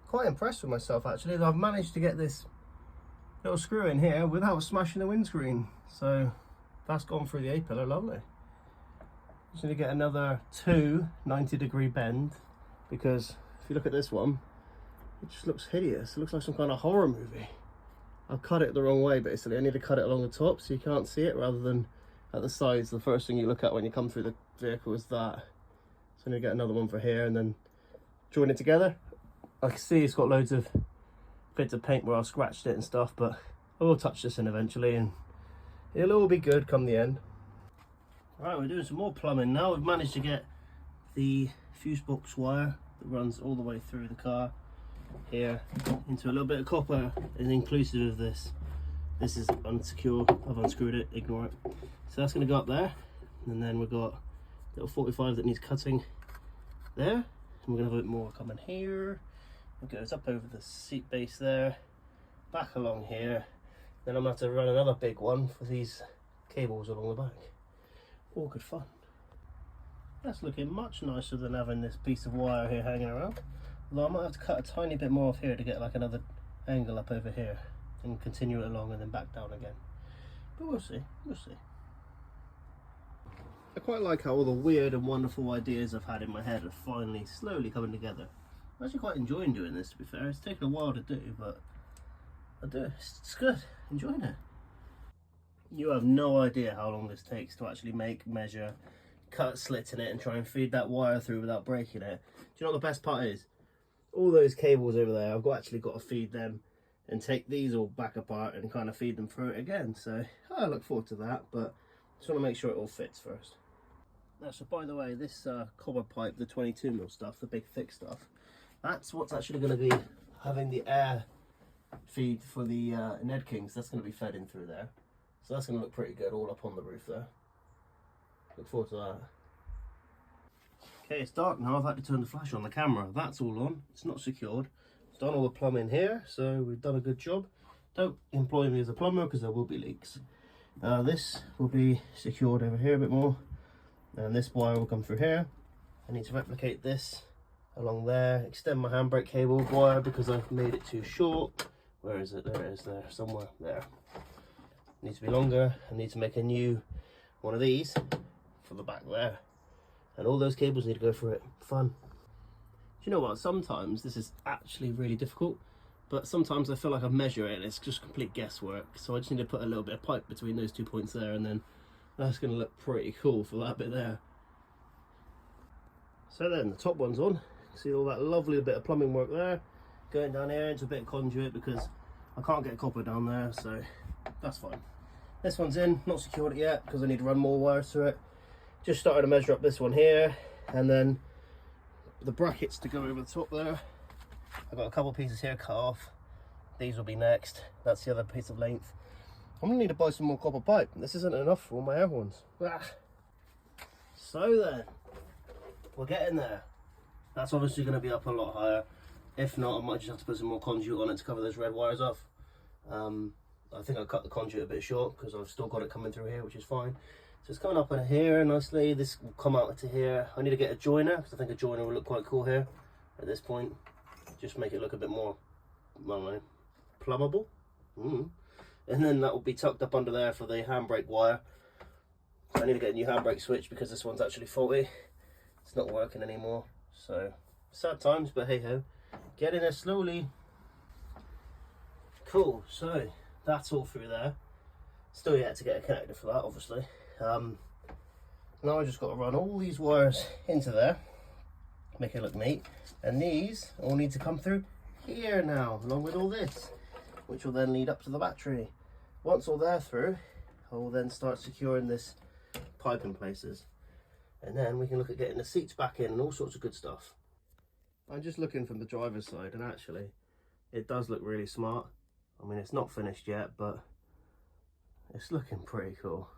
quite impressed with myself actually. I've managed to get this little screw in here without smashing the windscreen. So that's gone through the A-pillar, lovely. Just need to get another 2 90-degree bend, because if you look at this one, it just looks hideous. It looks like some kind of horror movie. I've cut it the wrong way basically. I need to cut it along the top so you can't see it, rather than at the sides. The first thing you look at when you come through the vehicle is that. So I need to get another one for here and then join it together. I can see it's got loads of bits of paint where I scratched it and stuff, but I will touch this in eventually and it'll all be good come the end. Right, we're doing some more plumbing now. We've managed to get the fuse box wire that runs all the way through the car here into a little bit of copper, and inclusive of this. This is unsecure. I've unscrewed it, ignore it. So that's going to go up there, and then we've got little 45 that needs cutting there, and we're going to have a bit more coming here. It goes up over the seat base there, back along here. Then I'm going to have to run another big one for these cables along the back. All good fun. That's looking much nicer than having this piece of wire here hanging around. Although I might have to cut a tiny bit more off here to get like another angle up over here and continue it along and then back down again. But we'll see, we'll see. I quite like how all the weird and wonderful ideas I've had in my head are finally slowly coming together. I'm actually quite enjoying doing this, to be fair. It's taken a while to do, but I do. It's good. Enjoying it. You have no idea how long this takes to actually make, measure, cut slits in it and try and feed that wire through without breaking it. Do you know what the best part is? All those cables over there, I've actually got to feed them and take these all back apart and kind of feed them through it again. So I look forward to that, but just want to make sure it all fits first. Now, so by the way, this copper pipe, the 22mm stuff, the big thick stuff, that's what's actually going to be having the air feed for the Ned Kings. That's going to be fed in through there. So that's going to look pretty good all up on the roof there. Look forward to that. Okay, it's dark now. I've had to turn the flash on the camera. That's all on. It's not secured. It's done all the plumbing here, so we've done a good job. Don't employ me as a plumber because there will be leaks. This will be secured over here a bit more, and this wire will come through here. I need to replicate this along there, extend my handbrake cable wire because I've made it too short. Where is it? There it is, there, somewhere there. Needs to be longer. I need to make a new one of these for the back there, and all those cables need to go through it. Fun. Do you know what, sometimes this is actually really difficult, but sometimes I feel like I measure it and it's just complete guesswork. So I just need to put a little bit of pipe between those 2 points there, and then that's going to look pretty cool for that bit there. So then the top one's on. See all that lovely bit of plumbing work there, going down here into a bit of conduit because I can't get copper down there, so that's fine. This one's in, not secured it yet because I need to run more wires through it. Just started to measure up this one here, and then the brackets to go over the top there. I've got a couple pieces here cut off. These will be next. That's the other piece of length. I'm gonna need to buy some more copper pipe. This isn't enough for all my other ones. So then, we're getting there. That's obviously gonna be up a lot higher. If not, I might just have to put some more conduit on it to cover those red wires off. I think I cut the conduit a bit short because I've still got it coming through here, which is fine. So it's coming up in here nicely. This will come out to here. I need to get a joiner because I think a joiner will look quite cool here at this point. Just make it look a bit more, I don't know, plumbable. And then that will be tucked up under there for the handbrake wire. So I need to get a new handbrake switch because this one's actually faulty. It's not working anymore. So sad times, but hey ho, getting there slowly. Cool, so that's all through there. Still yet to get a connector for that, obviously. Now I just got to run all these wires into there, make it look neat, and these all need to come through here now, along with all this, which will then lead up to the battery. Once all they're through, I will then start securing this pipe in places, and then we can look at getting the seats back in and all sorts of good stuff. I'm just looking from the driver's side, and actually it does look really smart. I mean, it's not finished yet, but it's looking pretty cool.